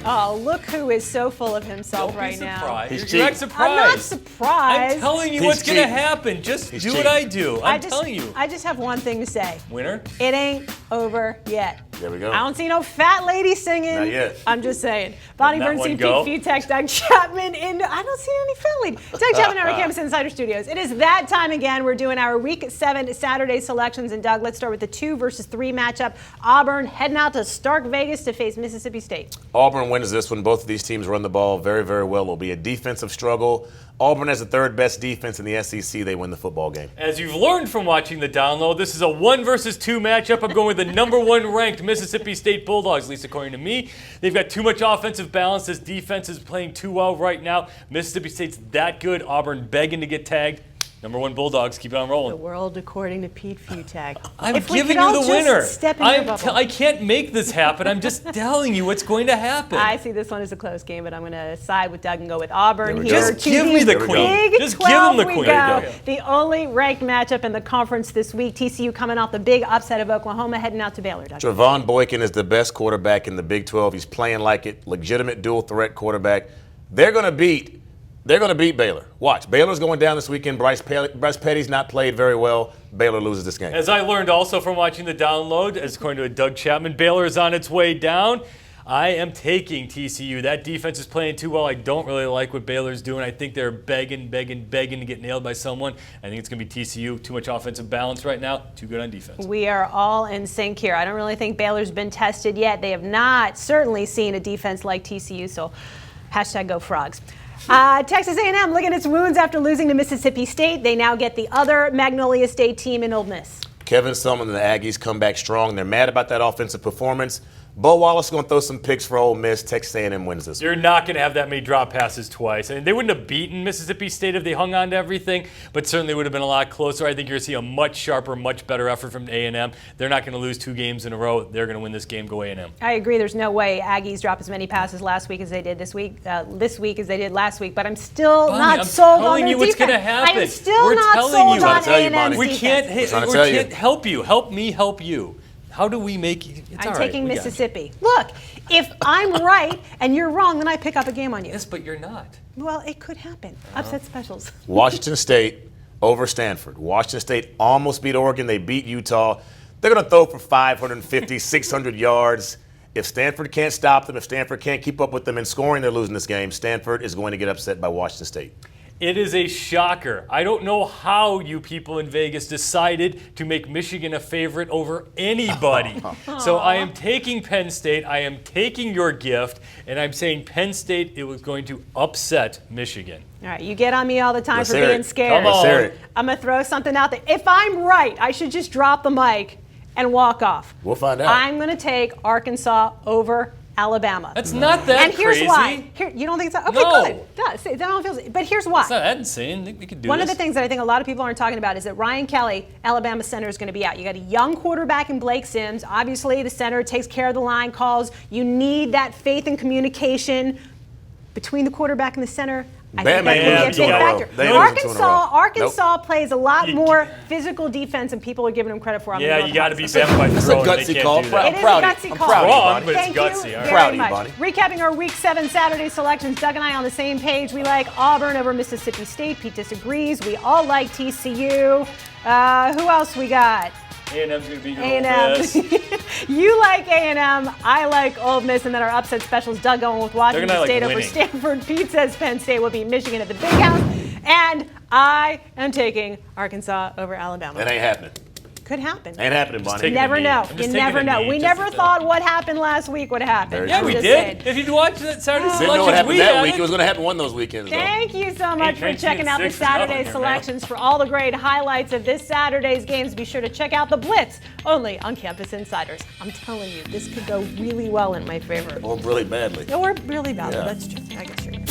Oh, look who is so full of himself Don't right be now. surprised. You're not surprised. I'm not surprised. I'm telling you He's what's going to cheating. happen. Just He's do cheating. what I do. I'm telling you. I just have one thing to say. Winner? It ain't over yet. There we go. I don't see no fat lady singing. Not yet. I'm just saying. Bonnie Let that Bernstein, one go. Pete Futek, Doug Chapman. I don't see any fat lady. Doug Chapman in our Campus Insider Studios. It is that time again. We're doing our Week 7 Saturday selections. And Doug, let's start with the 2 versus 3 matchup. Auburn heading out to Stark Vegas to face Mississippi State. Auburn wins this one. Both of these teams run the ball very, very well. It'll be a defensive struggle. Auburn has the third best defense in the SEC. They win the football game. As you've learned from watching the download, this is a 1 versus 2 matchup. I'm going with the number 1 ranked Mississippi State Bulldogs, at least according to me. They've got too much offensive balance. This defense is playing too well right now. Mississippi State's that good. Auburn begging to get tagged. Number 1 Bulldogs, keep it on rolling. The world according to Pete Futek. I'm If we giving could all you the just winner. step in your bubble. I can't make this happen. I'm just telling you what's going to happen. I see this one as a close game, but I'm going to side with Doug and go with Auburn There we here. go. Just give me the There we queen. go. Big Just give 12 them the we queen. go. There you go. The only ranked matchup in the conference this week. TCU coming off the big upset of Oklahoma, heading out to Baylor. Doug. Trevon Boykin is the best quarterback in the Big 12. He's playing like it. Legitimate dual threat quarterback. They're going to beat Baylor. Watch. Baylor's going down this weekend. Bryce Petty's not played very well. Baylor loses this game. As I learned also from watching the download, as according to Doug Chapman, Baylor is on its way down. I am taking TCU. That defense is playing too well. I don't really like what Baylor's doing. I think they're begging to get nailed by someone. I think it's going to be TCU. Too much offensive balance right now. Too good on defense. We are all in sync here. I don't really think Baylor's been tested yet. They have not certainly seen a defense like TCU, so hashtag go Frogs. Texas A&M looking at its wounds after losing to Mississippi State. They now get the other Magnolia State team in Ole Miss. Kevin Sumlin and the Aggies come back strong. They're mad about that offensive performance. Bo Wallace is going to throw some picks for Ole Miss. Texas A&M wins this one. You're not going to have that many drop passes twice. And they wouldn't have beaten Mississippi State if they hung on to everything, but certainly would have been a lot closer. I think you're going to see a much sharper, much better effort from A&M. They're not going to lose 2 games in a row. They're going to win this game. Go A&M. I agree. There's no way Aggies drop as many passes last week as they did this week as they did last week. But I'm still Bonnie, not sold on telling their you what's defense. going to happen. I am still We're not telling sold you. on I'm trying to tell you, A&M's Bonnie. We defense. can't help you. Help me help you. How do we make it? It's I'm all right. taking We got you. Mississippi. Look, if I'm right and you're wrong, then I pick up a game on you. Yes, but you're not. Well, it could happen. Upset specials. Washington State over Stanford. Washington State almost beat Oregon. They beat Utah. They're going to throw for 550, 600 yards. If Stanford can't stop them, if Stanford can't keep up with them in scoring, they're losing this game. Stanford is going to get upset by Washington State. It is a shocker. I don't know how you people in Vegas decided to make Michigan a favorite over anybody. So I am taking Penn State. I am taking your gift, and I'm saying Penn State, it was going to upset Michigan. All right, you get on me all the time Let's for hear being it. scared. Come on. Let's hear it. I'm going to throw something out there. If I'm right, I should just drop the mic and walk off. We'll find out. I'm going to take Arkansas over Alabama. That's not that and here's crazy. why. Here, you don't think so? Okay, No. good. Does. That don't feel. But here's why. It's not that insane. They could do One this. of the things that I think a lot of people aren't talking about is that Ryan Kelly, Alabama center, is going to be out. You got a young quarterback in Blake Sims. Obviously, the center takes care of the line calls. You need that faith and communication between the quarterback and the center. I think that's going to be a big factor. They lose 2 in a row. Arkansas plays a lot more physical defense than people are giving them credit for. On the Yeah, North you got to be Side. Bama by That's a throwing. They gutsy can't call. do that. It is a Proud of you. gutsy I'm call. proud of you, Wrong, Bonnie. but it's Thank you gutsy. All very right. Proud of you, much. Bonnie. Recapping our Week 7 Saturday selections, Doug and I on the same page. We like Auburn over Mississippi State. Pete disagrees. We all like TCU. Who else we got? A&M's going to beat A&M. Ole Miss. You like A&M. I like Ole Miss. And then our upset specials, Doug going with Washington gonna like State over winning. Stanford. Pete says Penn State will beat Michigan at the Big House. And I am taking Arkansas over Alabama. That ain't happening. Could happen. Ain't happening, Bonnie. taking Never a knee. know. I'm just You taking never a know. knee We just never to- thought what happened last week would happen. Very Yeah, true. we Just did. saying. If you'd watched that Saturday Didn't know selections, what happened we that had week. it. It was going to happen one of those weekends, though. Thank you so much for 19 checking out the 6 is out Saturday here, selections. For all the great highlights of this Saturday's games, be sure to check out the Blitz, only on Campus Insiders. I'm telling you, this could go really well in my favor. Or really badly. Or really bad. Yeah. That's true. I guess you're right.